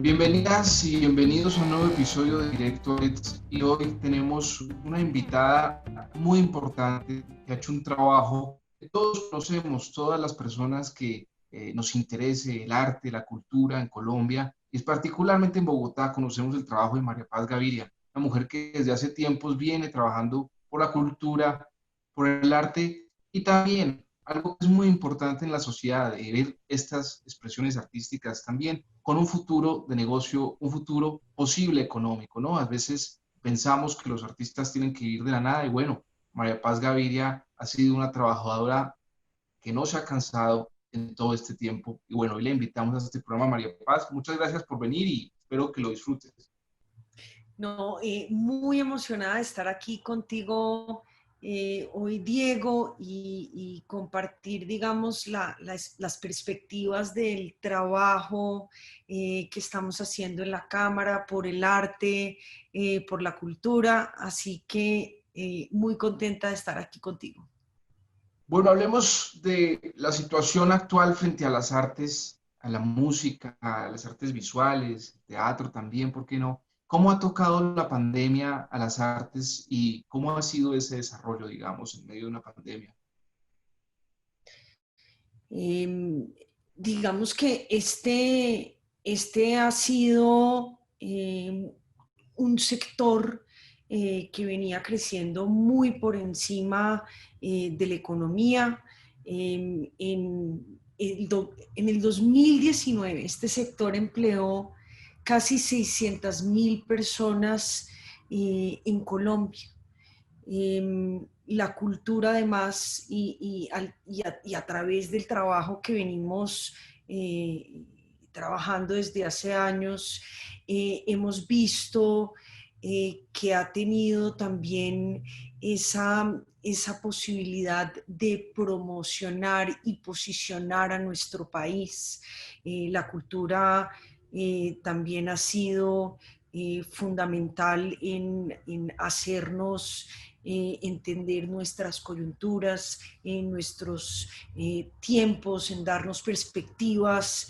Bienvenidas y bienvenidos a un nuevo episodio de Directo Eds. Y hoy tenemos una invitada muy importante que ha hecho un trabajo que todos conocemos, todas las personas que nos interese el arte, la cultura en Colombia, y particularmente en Bogotá conocemos el trabajo de María Paz Gaviria, una mujer que desde hace tiempos viene trabajando por la cultura, por el arte y también algo que es muy importante en la sociedad, de ver estas expresiones artísticas también con un futuro de negocio, un futuro posible económico, ¿no? A veces pensamos que los artistas tienen que vivir de la nada y bueno, María Paz Gaviria ha sido una trabajadora que no se ha cansado en todo este tiempo y bueno, hoy le invitamos a este programa, María Paz. Muchas gracias por venir y espero que lo disfrutes. No, muy emocionada de estar aquí contigo hoy, Diego, y compartir, digamos, las perspectivas del trabajo que estamos haciendo en la Cámara por el arte, por la cultura. Así que muy contenta de estar aquí contigo. Bueno, hablemos de la situación actual frente a las artes, a la música, a las artes visuales, teatro también, ¿por qué no? ¿Cómo ha tocado la pandemia a las artes y cómo ha sido ese desarrollo, digamos, en medio de una pandemia? Eh, digamos que este ha sido un sector que venía creciendo muy por encima de la economía. En el 2019 este sector empleó casi 600.000 personas en Colombia. La cultura además y a través del trabajo que venimos trabajando desde hace años, hemos visto que ha tenido también esa posibilidad de promocionar y posicionar a nuestro país. La cultura también ha sido fundamental en hacernos entender nuestras coyunturas, en nuestros tiempos, en darnos perspectivas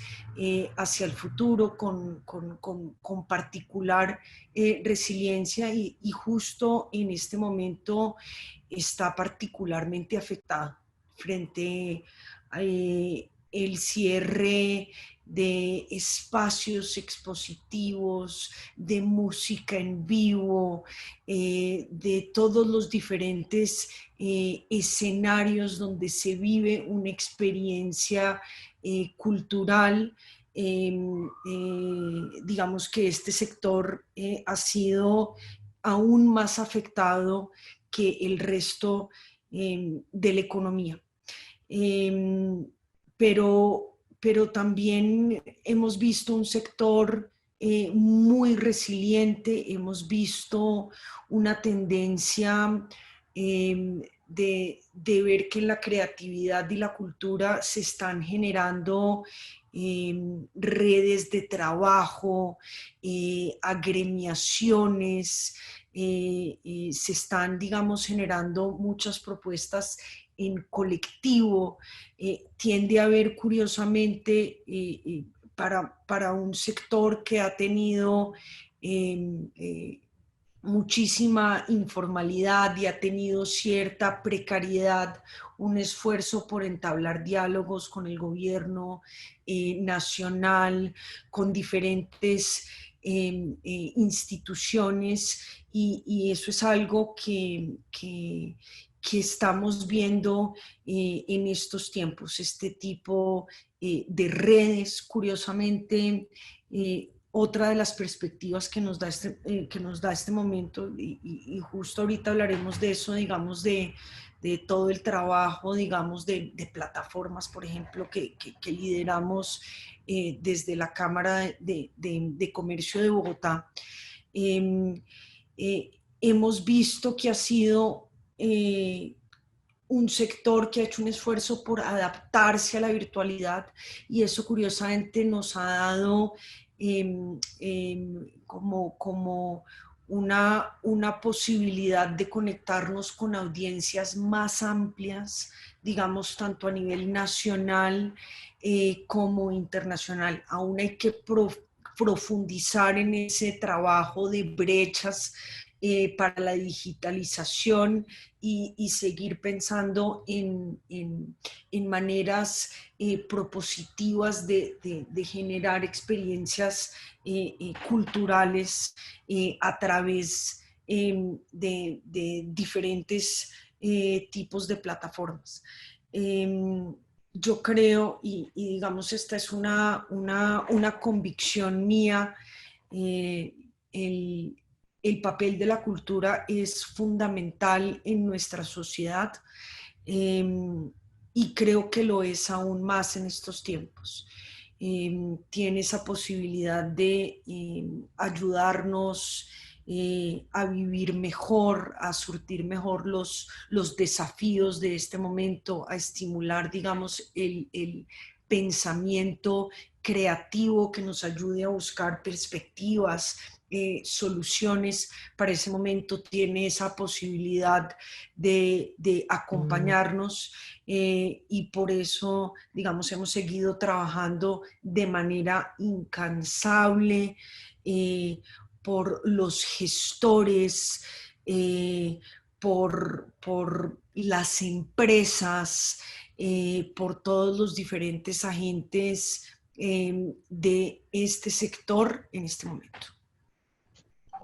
hacia el futuro con particular resiliencia y justo en este momento está particularmente afectado frente a el cierre de espacios expositivos, de música en vivo, de todos los diferentes escenarios donde se vive una experiencia cultural. Digamos que este sector ha sido aún más afectado que el resto de la economía. Eh, pero también hemos visto un sector muy resiliente, hemos visto una tendencia de ver que en la creatividad y la cultura se están generando redes de trabajo, agremiaciones, se están, digamos, generando muchas propuestas en colectivo. Tiende a haber curiosamente para un sector que ha tenido muchísima informalidad y ha tenido cierta precariedad, un esfuerzo por entablar diálogos con el gobierno nacional, con diferentes instituciones, y eso es algo que estamos viendo en estos tiempos, este tipo de redes. Curiosamente, otra de las perspectivas que nos da este momento, y justo ahorita hablaremos de eso, digamos, de todo el trabajo, digamos, de plataformas, por ejemplo, que lideramos desde la Cámara de Comercio de Bogotá. Eh, Hemos visto que ha sido un sector que ha hecho un esfuerzo por adaptarse a la virtualidad, y eso curiosamente nos ha dado como una posibilidad de conectarnos con audiencias más amplias, digamos, tanto a nivel nacional como internacional. Aún hay que profundizar en ese trabajo de brechas para la digitalización y seguir pensando en maneras propositivas de generar experiencias culturales a través de diferentes tipos de plataformas. Yo creo, digamos, esta es una convicción mía, el papel de la cultura es fundamental en nuestra sociedad y creo que lo es aún más en estos tiempos. Tiene esa posibilidad de ayudarnos a vivir mejor, a surtir mejor los desafíos de este momento, a estimular, digamos, el pensamiento creativo que nos ayude a buscar perspectivas, soluciones para ese momento, tiene esa posibilidad de acompañarnos y por eso, digamos, hemos seguido trabajando de manera incansable por los gestores, por las empresas, por todos los diferentes agentes de este sector en este momento.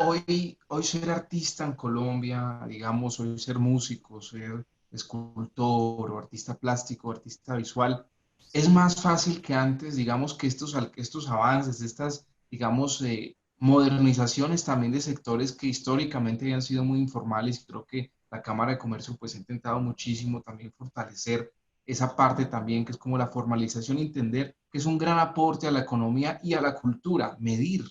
Hoy ser artista en Colombia, digamos, hoy ser músico, ser escultor o artista plástico, artista visual, es más fácil que antes, digamos, que estos avances, estas, digamos, modernizaciones también de sectores que históricamente habían sido muy informales, y creo que la Cámara de Comercio pues ha intentado muchísimo también fortalecer esa parte también, que es como la formalización, entender que es un gran aporte a la economía y a la cultura, medir,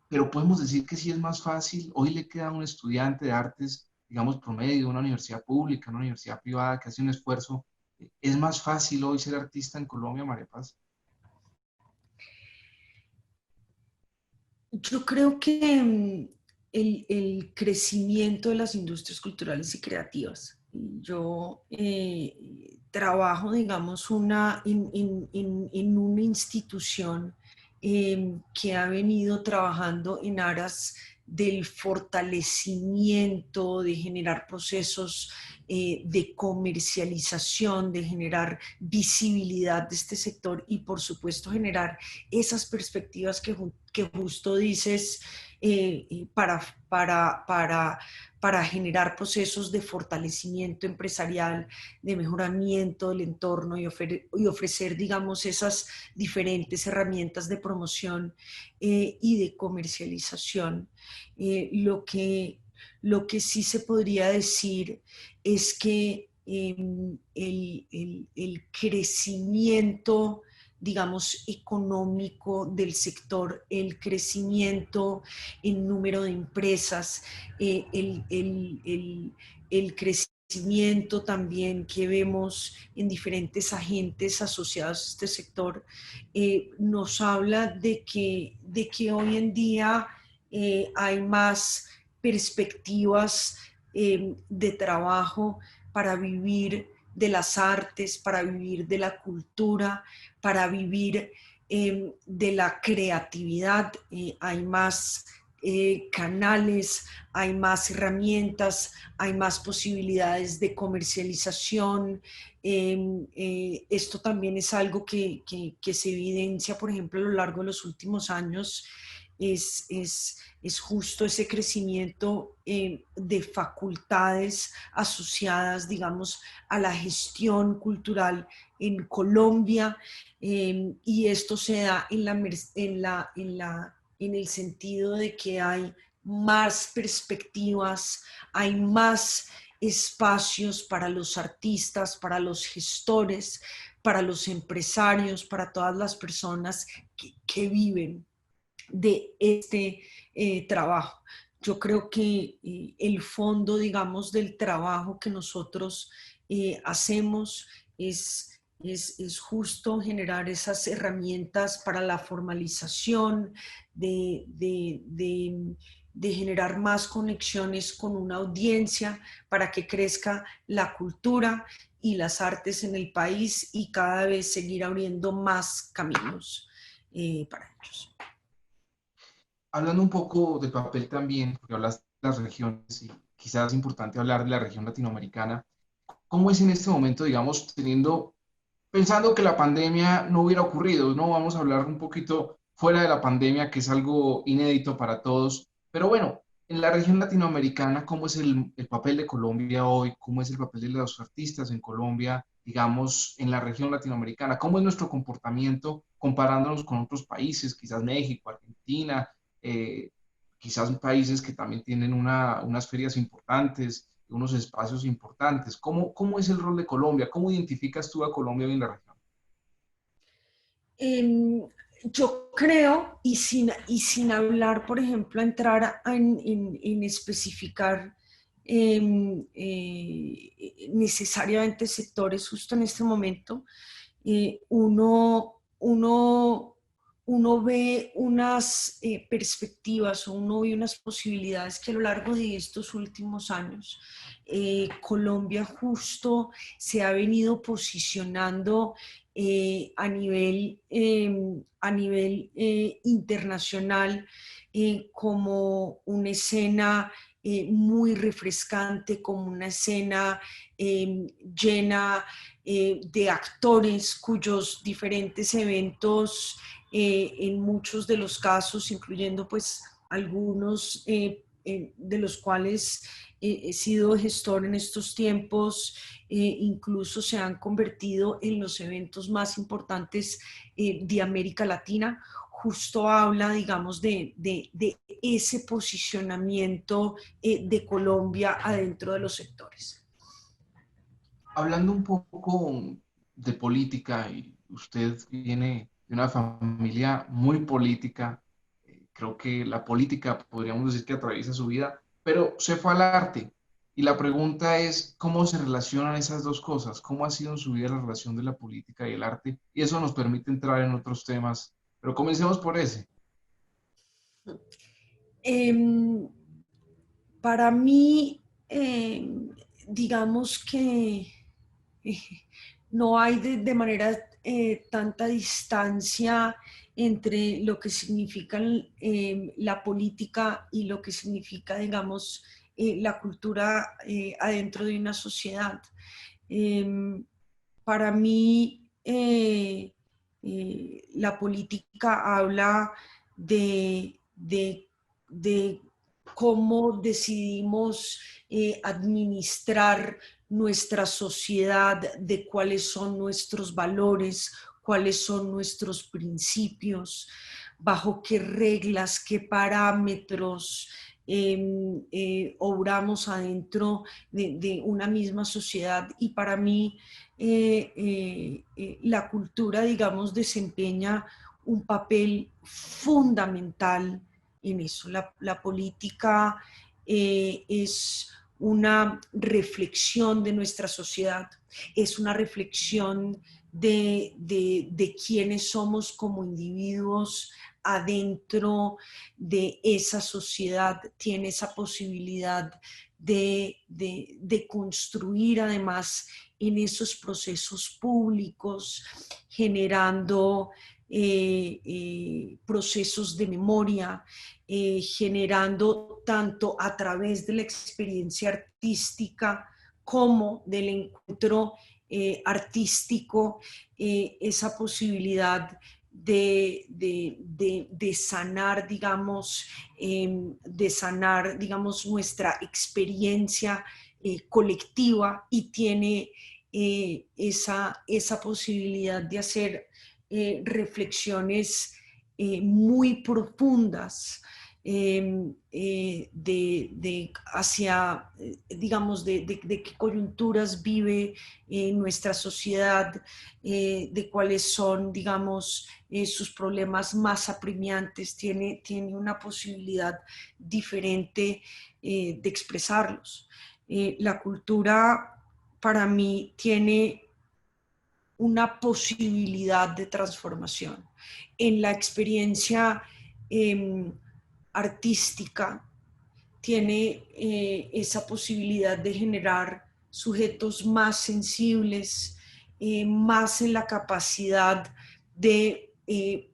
pero podemos decir que sí es más fácil. Hoy le queda a un estudiante de artes, digamos, promedio, de una universidad pública, una universidad privada que hace un esfuerzo. ¿Es más fácil hoy ser artista en Colombia, María Paz? Yo creo que el crecimiento de las industrias culturales y creativas. Yo trabajo, digamos, en una institución que ha venido trabajando en aras del fortalecimiento, de generar procesos de comercialización, de generar visibilidad de este sector y, por supuesto, generar esas perspectivas que justo dices para generar procesos de fortalecimiento empresarial, de mejoramiento del entorno y ofrecer, digamos, esas diferentes herramientas de promoción y de comercialización. Lo que sí se podría decir es que el crecimiento, digamos, económico del sector, el crecimiento en número de empresas, el crecimiento también que vemos en diferentes agentes asociados a este sector, nos habla de que hoy en día hay más perspectivas de trabajo para vivir de las artes, para vivir de la cultura, para vivir de la creatividad. Hay más canales, hay más herramientas, hay más posibilidades de comercialización. Esto también es algo que se evidencia, por ejemplo, a lo largo de los últimos años. Es justo ese crecimiento de facultades asociadas, digamos, a la gestión cultural en Colombia, y esto se da en el sentido de que hay más perspectivas, hay más espacios para los artistas, para los gestores, para los empresarios, para todas las personas que viven de este trabajo. Yo creo que el fondo, digamos, del trabajo que nosotros hacemos es justo generar esas herramientas para la formalización, de, de, de, de generar más conexiones con una audiencia para que crezca la cultura y las artes en el país y cada vez seguir abriendo más caminos para ellos. Hablando un poco del papel también, porque hablas de las regiones y quizás es importante hablar de la región latinoamericana, ¿cómo es en este momento, digamos, pensando que la pandemia no hubiera ocurrido, ¿no? Vamos a hablar un poquito fuera de la pandemia, que es algo inédito para todos, pero bueno, en la región latinoamericana, ¿cómo es el papel de Colombia hoy? ¿Cómo es el papel de los artistas en Colombia, digamos, en la región latinoamericana? ¿Cómo es nuestro comportamiento comparándonos con otros países, quizás México, Argentina, eh, quizás países que también tienen unas ferias importantes, unos espacios importantes? ¿Cómo es el rol de Colombia? ¿Cómo identificas tú a Colombia en la región? Em, yo creo, y sin hablar, por ejemplo, entrar en especificar necesariamente sectores justo en este momento, eh, uno, uno, uno ve unas perspectivas o uno ve unas posibilidades que a lo largo de estos últimos años Colombia justo se ha venido posicionando a nivel internacional como una escena muy refrescante, como una escena llena de actores cuyos diferentes eventos, en muchos de los casos, incluyendo pues algunos de los cuales he sido gestor en estos tiempos, incluso se han convertido en los eventos más importantes de América Latina. Justo habla, digamos, de ese posicionamiento de Colombia adentro de los sectores. Hablando un poco de política, y usted viene de una familia muy política, creo que la política podríamos decir que atraviesa su vida, pero se fue al arte. Y la pregunta es, ¿cómo se relacionan esas dos cosas? ¿Cómo ha sido en su vida la relación de la política y el arte? Y eso nos permite entrar en otros temas, pero comencemos por ese. Eh, para mí, digamos que eh, no hay de manera tanta distancia entre lo que significa la política y lo que significa, digamos, la cultura adentro de una sociedad. Eh, para mí, la política habla de cómo decidimos administrar nuestra sociedad, de cuáles son nuestros valores, cuáles son nuestros principios, bajo qué reglas, qué parámetros obramos adentro de una misma sociedad. Y para mí la cultura, digamos, desempeña un papel fundamental en eso. La política es una reflexión de nuestra sociedad, es una reflexión de quiénes somos como individuos adentro de esa sociedad, tiene esa posibilidad de construir además en esos procesos públicos, generando procesos de memoria, generando tanto a través de la experiencia artística como del encuentro artístico, esa posibilidad de sanar, digamos, nuestra experiencia colectiva, y tiene esa posibilidad de hacer reflexiones muy profundas hacia, digamos, de qué coyunturas vive nuestra sociedad, de cuáles son, digamos, sus problemas más apremiantes, tiene una posibilidad diferente de expresarlos. La cultura para mí tiene una posibilidad de transformación. En la experiencia eh, artística tiene esa posibilidad de generar sujetos más sensibles, más en la capacidad de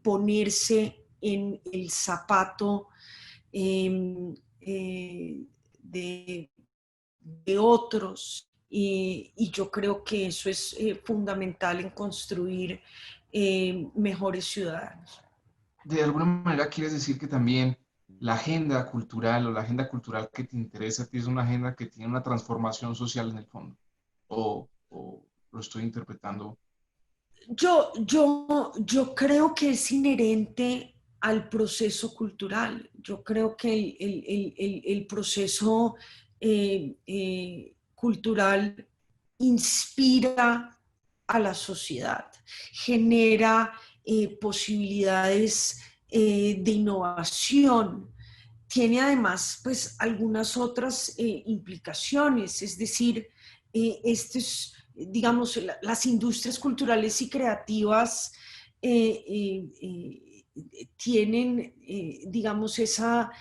ponerse en el zapato de otros, y yo creo que eso es fundamental en construir mejores ciudadanos. De alguna manera quieres decir que también la agenda cultural o la agenda cultural que te interesa a ti es una agenda que tiene una transformación social en el fondo. O lo estoy interpretando. Yo creo que es inherente al proceso cultural. Yo creo que el proceso cultural inspira a la sociedad, genera posibilidades de innovación. Tiene además pues algunas otras implicaciones, es decir, digamos, las industrias culturales y creativas tienen, digamos, esa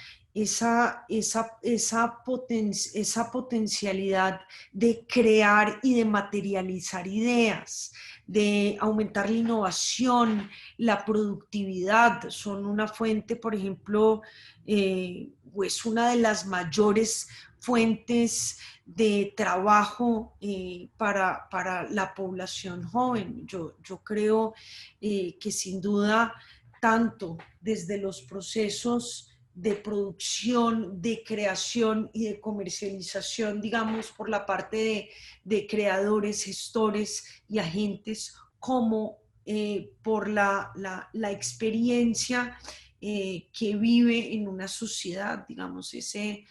potencialidad de crear y de materializar ideas, de aumentar la innovación, la productividad. Son una fuente, por ejemplo, es una de las mayores fuentes de trabajo para la población joven. Yo creo que sin duda, tanto desde los procesos de producción, de creación y de comercialización, digamos, por la parte de creadores, gestores y agentes, como por la experiencia que vive en una sociedad, digamos, ese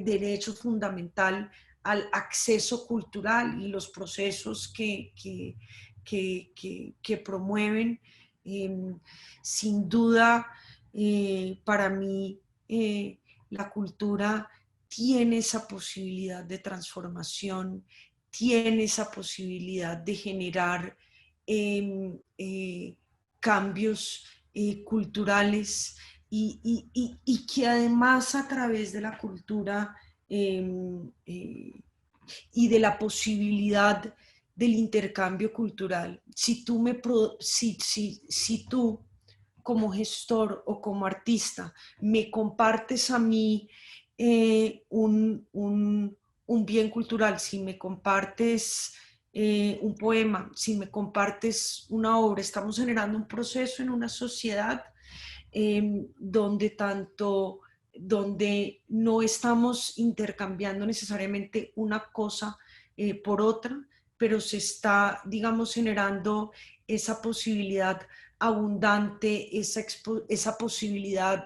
derecho fundamental al acceso cultural y los procesos que promueven. Sin duda, para mí, la cultura tiene esa posibilidad de transformación, tiene esa posibilidad de generar cambios culturales y que además a través de la cultura y de la posibilidad del intercambio cultural, si tú como gestor o como artista me compartes a mí un bien cultural, si me compartes un poema, si me compartes una obra, estamos generando un proceso en una sociedad donde no estamos intercambiando necesariamente una cosa por otra, pero se está, digamos, generando esa posibilidad abundante, esa posibilidad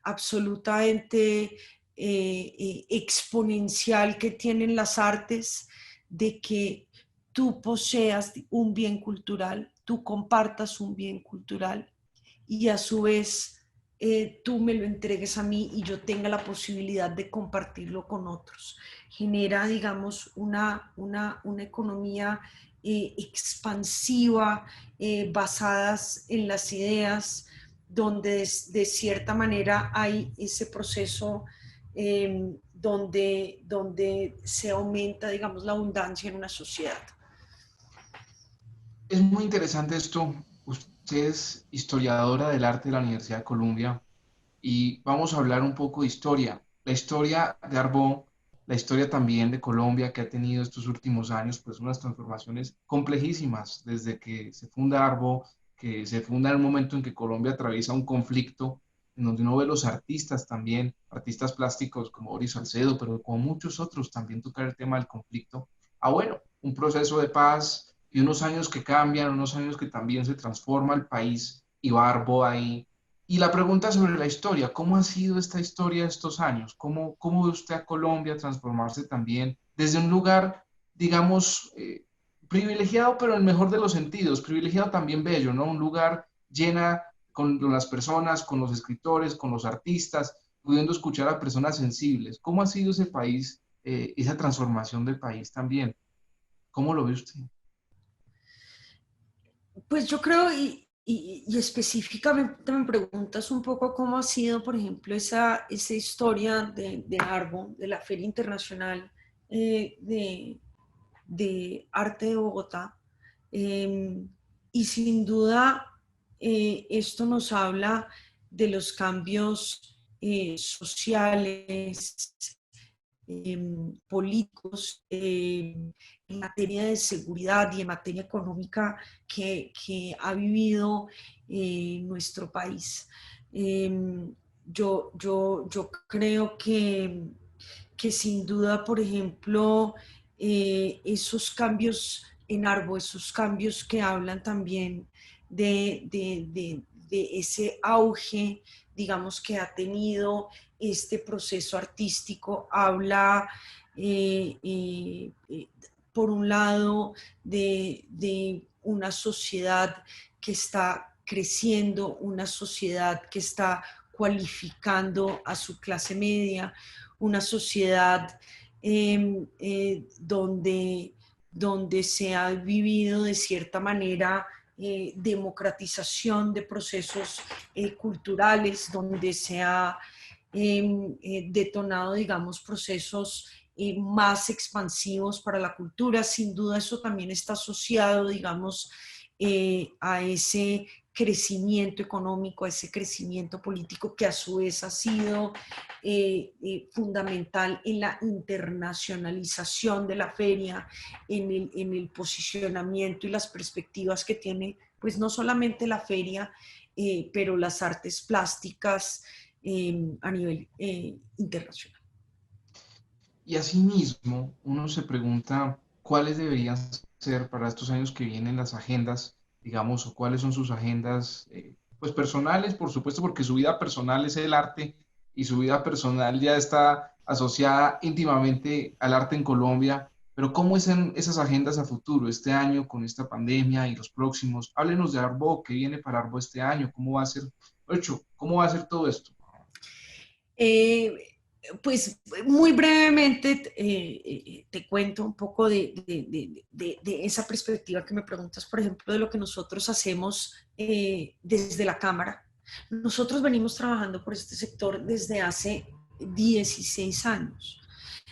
absolutamente exponencial que tienen las artes de que tú poseas un bien cultural, tú compartas un bien cultural y a su vez tú me lo entregues a mí y yo tenga la posibilidad de compartirlo con otros. Genera, digamos, una economía expansiva, basadas en las ideas, donde de cierta manera hay ese proceso donde se aumenta, digamos, la abundancia en una sociedad. Es muy interesante esto. Usted es historiadora del arte de la Universidad de Columbia y vamos a hablar un poco de historia. La historia de Arbó, la historia también de Colombia que ha tenido estos últimos años, pues unas transformaciones complejísimas desde que se funda Arbó, que se funda en el momento en que Colombia atraviesa un conflicto en donde uno ve los artistas también, artistas plásticos como Boris Salcedo, pero como muchos otros también tocar el tema del conflicto. Ah, bueno, un proceso de paz y unos años que cambian, unos años que también se transforma el país y va Arbó ahí. Y la pregunta sobre la historia, ¿cómo ha sido esta historia estos años? ¿Cómo ve usted a Colombia transformarse también desde un lugar, digamos, privilegiado, pero en el mejor de los sentidos, privilegiado también bello, ¿no? Un lugar llena con las personas, con los escritores, con los artistas, pudiendo escuchar a personas sensibles. ¿Cómo ha sido ese país, esa transformación del país también? ¿Cómo lo ve usted? Pues yo creo, y específicamente me preguntas un poco cómo ha sido, por ejemplo, esa historia de Arbo, de la Feria Internacional de Arte de Bogotá. Y sin duda, esto nos habla de los cambios sociales, políticos, en materia de seguridad y en materia económica que ha vivido nuestro país. Yo creo que sin duda, por ejemplo, esos cambios en Arbo, esos cambios que hablan también de ese auge, digamos, que ha tenido este proceso artístico, habla, eh, eh, eh, por un lado, de una sociedad que está creciendo, una sociedad que está cualificando a su clase media, una sociedad donde se ha vivido de cierta manera democratización de procesos culturales, donde se ha detonado, digamos, procesos más expansivos para la cultura. Sin duda eso también está asociado, digamos, a ese crecimiento económico, a ese crecimiento político que a su vez ha sido fundamental en la internacionalización de la feria, en el posicionamiento y las perspectivas que tiene, pues no solamente la feria, pero las artes plásticas a nivel internacional. Y asimismo, uno se pregunta cuáles deberían ser para estos años que vienen las agendas, digamos, o cuáles son sus agendas, pues personales, por supuesto, porque su vida personal es el arte y su vida personal ya está asociada íntimamente al arte en Colombia, pero ¿cómo son esas agendas a futuro, este año con esta pandemia y los próximos? Háblenos de Arbo, ¿qué viene para Arbo este año? ¿Cómo va a ser, ocho, cómo va a ser todo esto? Eh, pues muy brevemente te cuento un poco de esa perspectiva que me preguntas, por ejemplo, de lo que nosotros hacemos desde la Cámara. Nosotros venimos trabajando por este sector desde hace 16 años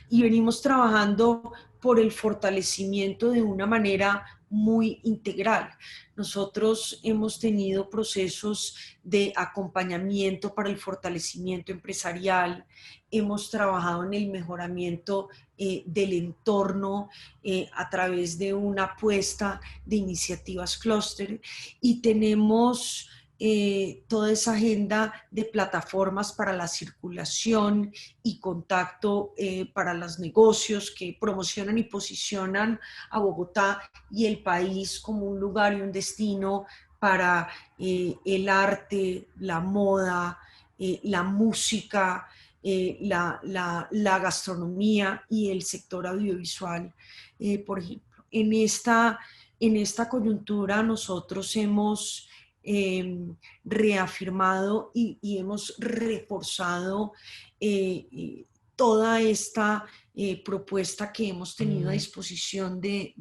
y venimos trabajando por el fortalecimiento de una manera muy integral. Nosotros hemos tenido procesos de acompañamiento para el fortalecimiento empresarial, hemos trabajado en el mejoramiento del entorno a través de una apuesta de iniciativas clúster y tenemos toda esa agenda de plataformas para la circulación y contacto para los negocios que promocionan y posicionan a Bogotá y el país como un lugar y un destino para el arte, la moda, la música, la gastronomía y el sector audiovisual, por ejemplo. En esta coyuntura nosotros hemos reafirmado y hemos reforzado toda esta propuesta que hemos tenido a disposición de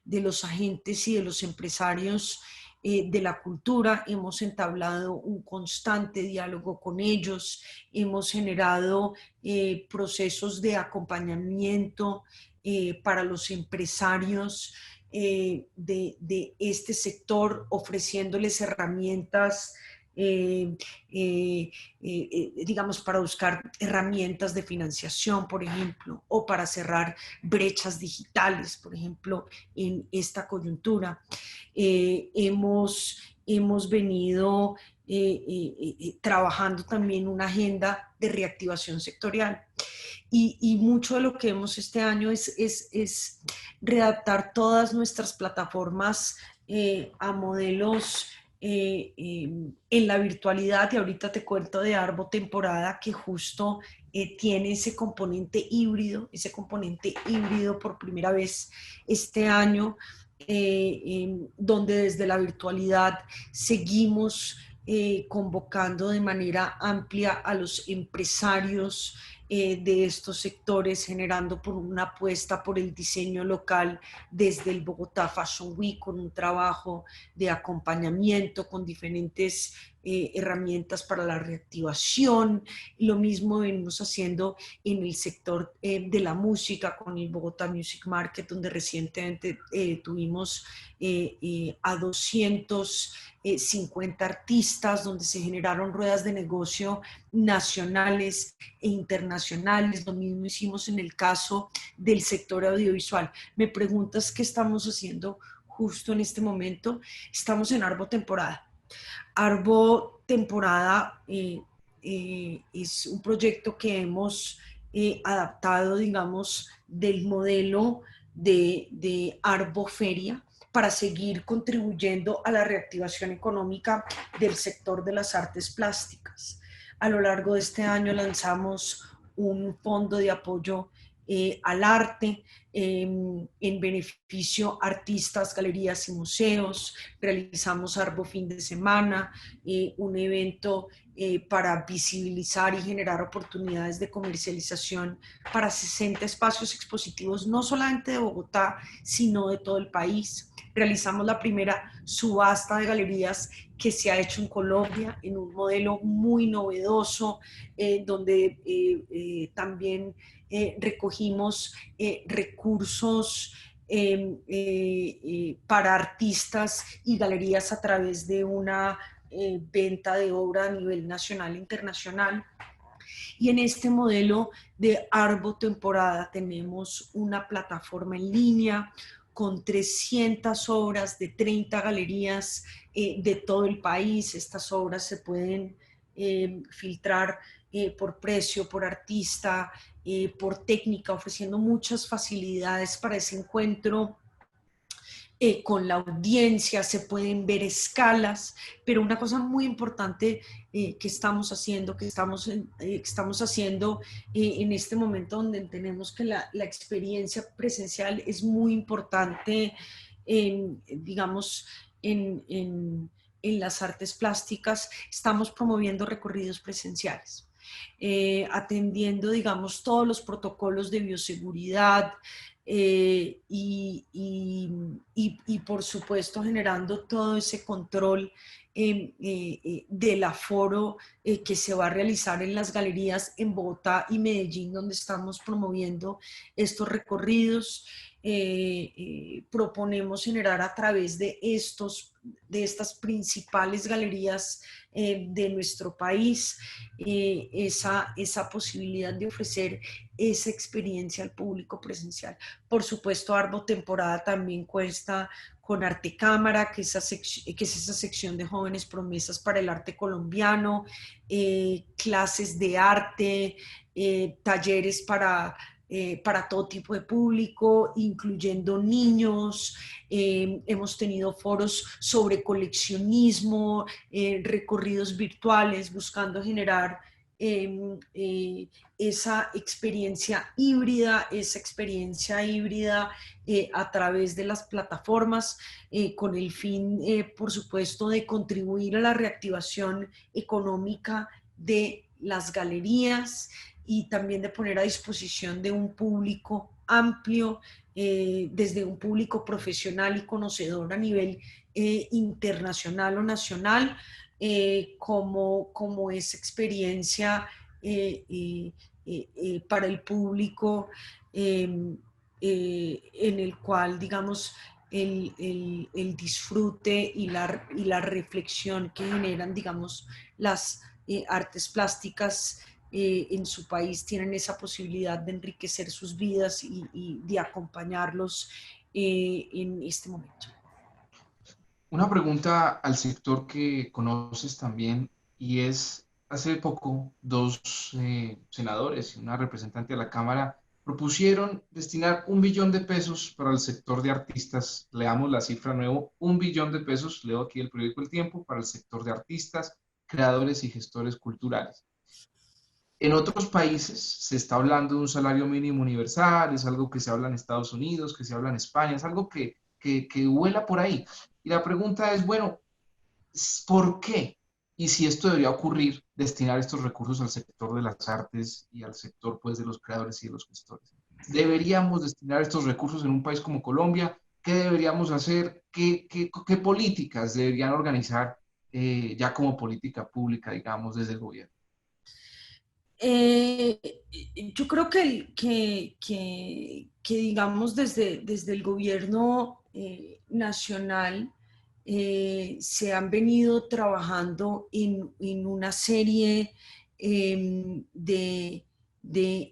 los agentes y de los empresarios de la cultura. Hemos entablado un constante diálogo con ellos, hemos generado procesos de acompañamiento para los empresarios de este sector, ofreciéndoles herramientas, eh, digamos, para buscar herramientas de financiación, por ejemplo, o para cerrar brechas digitales, por ejemplo, en esta coyuntura. Hemos venido trabajando también una agenda de reactivación sectorial. Y mucho de lo que vemos este año es readaptar todas nuestras plataformas a modelos en la virtualidad. Y ahorita te cuento de Arbo Temporada, que justo tiene ese componente híbrido por primera vez este año, donde desde la virtualidad seguimos convocando de manera amplia a los empresarios de estos sectores, generando por una apuesta por el diseño local desde el Bogotá Fashion Week, con un trabajo de acompañamiento con diferentes herramientas para la reactivación. Lo mismo venimos haciendo en el sector de la música con el Bogotá Music Market, donde recientemente tuvimos a 250 artistas, donde se generaron ruedas de negocio nacionales e internacionales. Lo mismo hicimos en el caso del sector audiovisual. Me preguntas qué estamos haciendo justo en este momento. Estamos en Arbo Temporada. Arbo Temporada es un proyecto que hemos adaptado, digamos, del modelo de Arbo Feria para seguir contribuyendo a la reactivación económica del sector de las artes plásticas. A lo largo de este año lanzamos un fondo de apoyo al arte en beneficio a artistas, galerías y museos. Realizamos Arbo Fin de Semana, un evento para visibilizar y generar oportunidades de comercialización para 60 espacios expositivos, no solamente de Bogotá, sino de todo el país. Realizamos la primera subasta de galerías que se ha hecho en Colombia en un modelo muy novedoso, donde también recogimos recursos para artistas y galerías a través de una venta de obra a nivel nacional e internacional. Y en este modelo de Arbo Temporada tenemos una plataforma en línea con 300 obras de 30 galerías de todo el país. Estas obras se pueden filtrar por precio, por artista, por técnica, ofreciendo muchas facilidades para ese encuentro con la audiencia, se pueden ver escalas, pero una cosa muy importante que estamos haciendo, estamos haciendo en este momento donde entendemos que la experiencia presencial es muy importante, digamos, en las artes plásticas, estamos promoviendo recorridos presenciales. Atendiendo, digamos, todos los protocolos de bioseguridad, y por supuesto generando todo ese control del aforo que se va a realizar en las galerías en Bogotá y Medellín, donde estamos promoviendo estos recorridos. Proponemos generar a través de estas principales galerías de nuestro país esa posibilidad de ofrecer esa experiencia al público presencial. Por supuesto, Arbo Temporada también cuesta con Arte Cámara, que es esa sección de jóvenes promesas para el arte colombiano, clases de arte, talleres para todo tipo de público, incluyendo niños. Hemos tenido foros sobre coleccionismo, recorridos virtuales, buscando generar esa experiencia híbrida a través de las plataformas, con el fin, por supuesto, de contribuir a la reactivación económica de las galerías y también de poner a disposición de un público amplio, desde un público profesional y conocedor a nivel internacional o nacional, como esa experiencia para el público, en el cual, digamos, el disfrute y la reflexión que generan, digamos, las artes plásticas en su país tienen esa posibilidad de enriquecer sus vidas y de acompañarlos en este momento. Una pregunta al sector que conoces también, y es, hace poco dos senadores y una representante de la Cámara propusieron destinar 1 billón de pesos para el sector de artistas. Leamos la cifra nuevo, 1 billón de pesos, leo aquí el periódico El Tiempo, para el sector de artistas, creadores y gestores culturales. En otros países se está hablando de un salario mínimo universal, es algo que se habla en Estados Unidos, que se habla en España, es algo que vuela por ahí. Y la pregunta es, bueno, ¿por qué? Y si esto debería ocurrir, destinar estos recursos al sector de las artes y al sector, pues, de los creadores y de los gestores. ¿Deberíamos destinar estos recursos en un país como Colombia? ¿Qué deberíamos hacer? ¿Qué políticas deberían organizar ya como política pública, digamos, desde el gobierno? Eh, yo creo que digamos, desde el gobierno nacional se han venido trabajando en una serie de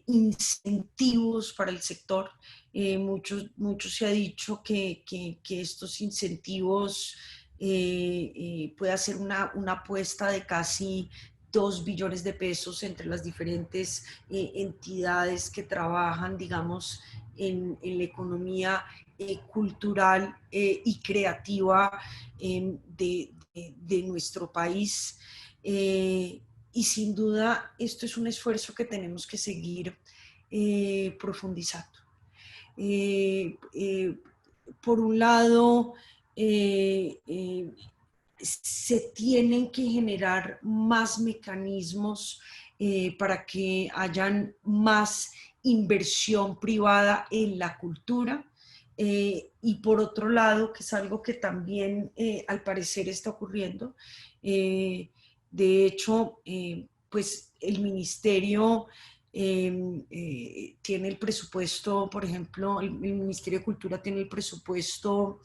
incentivos para el sector. Mucho se ha dicho que estos incentivos puede hacer una apuesta de casi 2 billones de pesos entre las diferentes entidades que trabajan, digamos, en la economía cultural y creativa de nuestro país. Y sin duda, esto es un esfuerzo que tenemos que seguir profundizando. Eh, eh, por un lado, se tienen que generar más mecanismos para que hayan más inversión privada en la cultura. Y por otro lado, que es algo que también al parecer está ocurriendo, de hecho, pues el ministerio tiene el presupuesto, por ejemplo, el Ministerio de Cultura tiene el presupuesto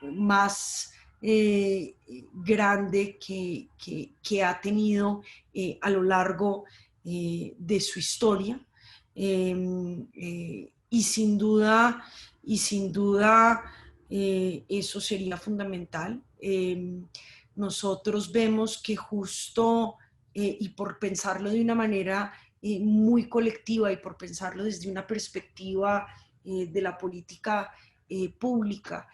más grande que ha tenido a lo largo de su historia. Y sin duda, eso sería fundamental. Nosotros vemos que justo, y por pensarlo de una manera muy colectiva y por pensarlo desde una perspectiva de la política pública,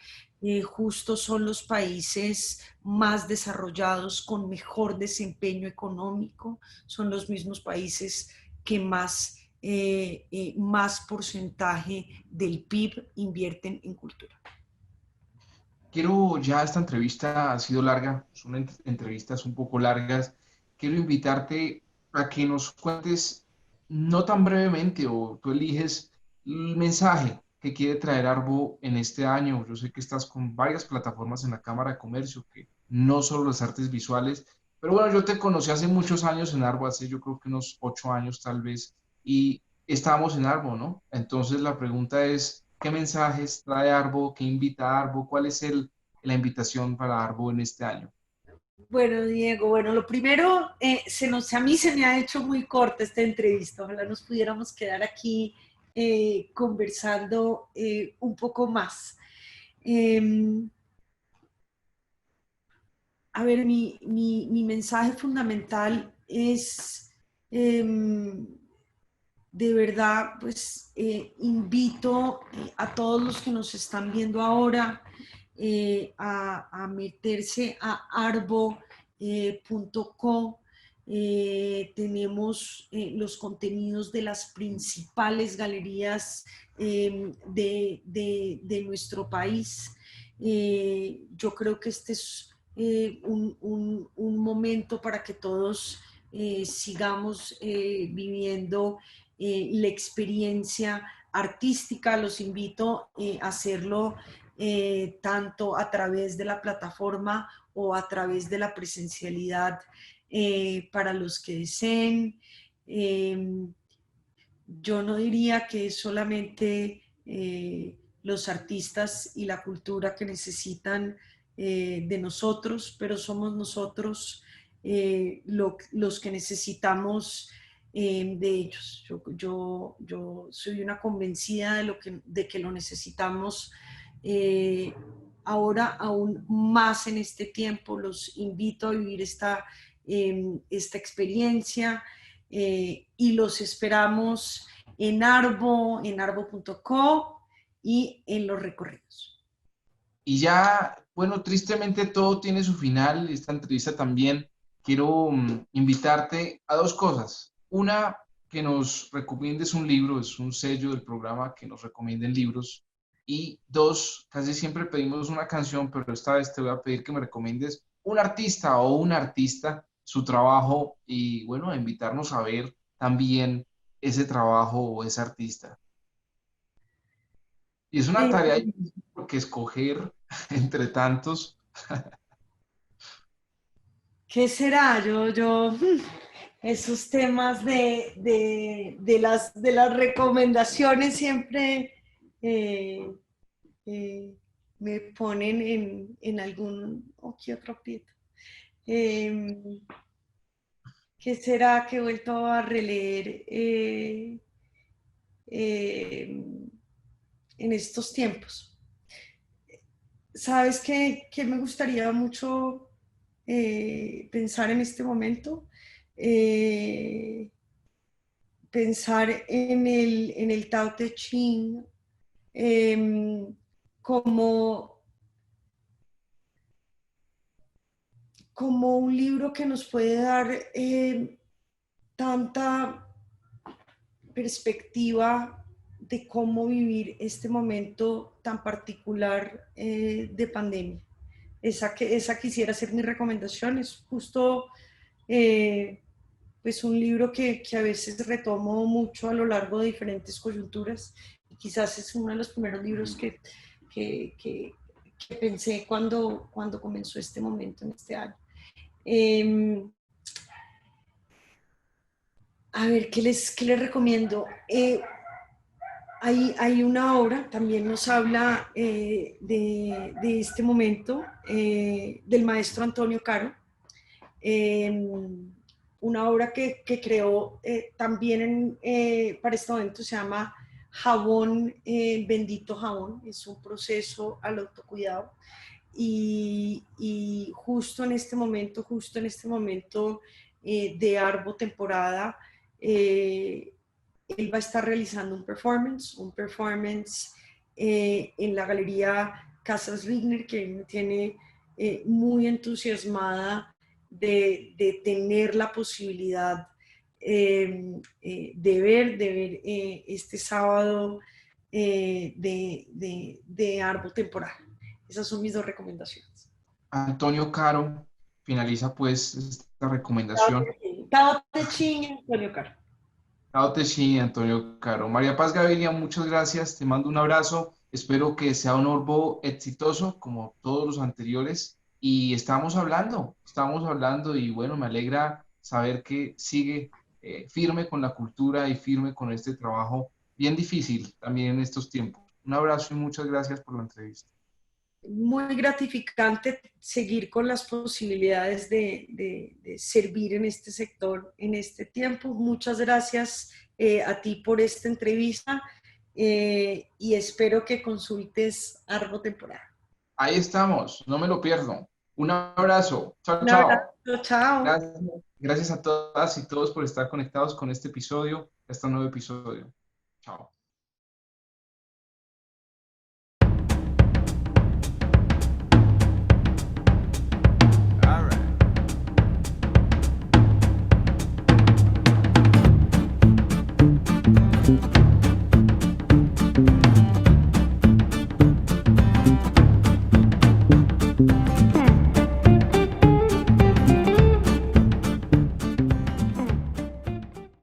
justo son los países más desarrollados, con mejor desempeño económico, son los mismos países que más porcentaje del PIB invierten en cultura. Quiero, ya esta entrevista ha sido larga, son entrevistas un poco largas. Quiero invitarte a que nos cuentes, no tan brevemente, o tú eliges el mensaje que quiere traer Arbo en este año. Yo sé que estás con varias plataformas en la Cámara de Comercio, que no solo las artes visuales, pero bueno, yo te conocí hace muchos años en Arbo, hace yo creo que unos 8 años tal vez, y estábamos en Arbo, ¿no? Entonces la pregunta es, ¿qué mensajes trae Arbo? ¿Qué invita a Arbo? ¿Cuál es la invitación para Arbo en este año? Bueno, Diego, bueno, lo primero, a mí se me ha hecho muy corta esta entrevista. Ojalá nos pudiéramos quedar aquí conversando un poco más. Eh, a ver, mi mensaje fundamental es, eh, de verdad, pues invito a todos los que nos están viendo ahora a meterse a arbo.co. Tenemos los contenidos de las principales galerías de nuestro país. Yo creo que este es un momento para que todos sigamos viviendo la experiencia artística. Los invito a hacerlo tanto a través de la plataforma o a través de la presencialidad para los que deseen. Yo no diría que es solamente los artistas y la cultura que necesitan de nosotros, pero somos nosotros los que necesitamos de ellos. Yo soy una convencida de que lo necesitamos ahora aún más en este tiempo. Los invito a vivir esta experiencia y los esperamos en arbo.co y en los recorridos. Y ya, bueno, tristemente todo tiene su final. Esta entrevista también quiero invitarte a dos cosas. Una, que nos recomiendes un libro, es un sello del programa que nos recomienden libros. Y dos, casi siempre pedimos una canción, pero esta vez te voy a pedir que me recomiendes un artista o un artista, su trabajo y bueno, a invitarnos a ver también ese trabajo o ese artista. Y es una Eh, tarea difícil porque escoger entre tantos. ¿Qué será? Esos temas de las recomendaciones siempre eh, eh, me ponen en algún o qué otro aprieto. Eh, ¿Qué será que he vuelto a releer eh, en estos tiempos? ¿Sabes qué me gustaría mucho pensar en este momento? Eh, Pensar en el Tao Te Ching eh, como, como un libro que nos puede dar tanta perspectiva de cómo vivir este momento tan particular de pandemia. Esa quisiera ser mi recomendación. Es justo eh, pues un libro que a veces retomo mucho a lo largo de diferentes coyunturas y quizás es uno de los primeros libros que, que, que pensé cuando comenzó este momento en este año. Eh, a ver, ¿qué les recomiendo? Hay una obra, también nos habla de este momento, del maestro Antonio Caro, eh, una obra que creó también para este momento, se llama Jabón, Bendito Jabón, es un proceso al autocuidado. Y justo en este momento de Arbo temporada, él va a estar realizando un performance en la Galería Casas Rigner, que me tiene muy entusiasmada de tener la posibilidad de ver este sábado de Arbo temporal. Esas son mis dos recomendaciones. Antonio Caro finaliza pues esta recomendación. Tao Te Ching, Antonio Caro. Tao Te Ching, Antonio Caro. María Paz Gaviria, muchas gracias. Te mando un abrazo. Espero que sea un Orbo exitoso como todos los anteriores. Y estamos hablando y bueno, me alegra saber que sigue firme con la cultura y firme con este trabajo bien difícil también en estos tiempos. Un abrazo y muchas gracias por la entrevista. Muy gratificante seguir con las posibilidades de servir en este sector, en este tiempo. Muchas gracias a ti por esta entrevista y espero que consultes Arbo Temporal. Ahí estamos, no me lo pierdo. Un abrazo. Chao, Un chao. abrazo, chao. Gracias, gracias a todas y todos por estar conectados con este episodio, este nuevo episodio. Chao.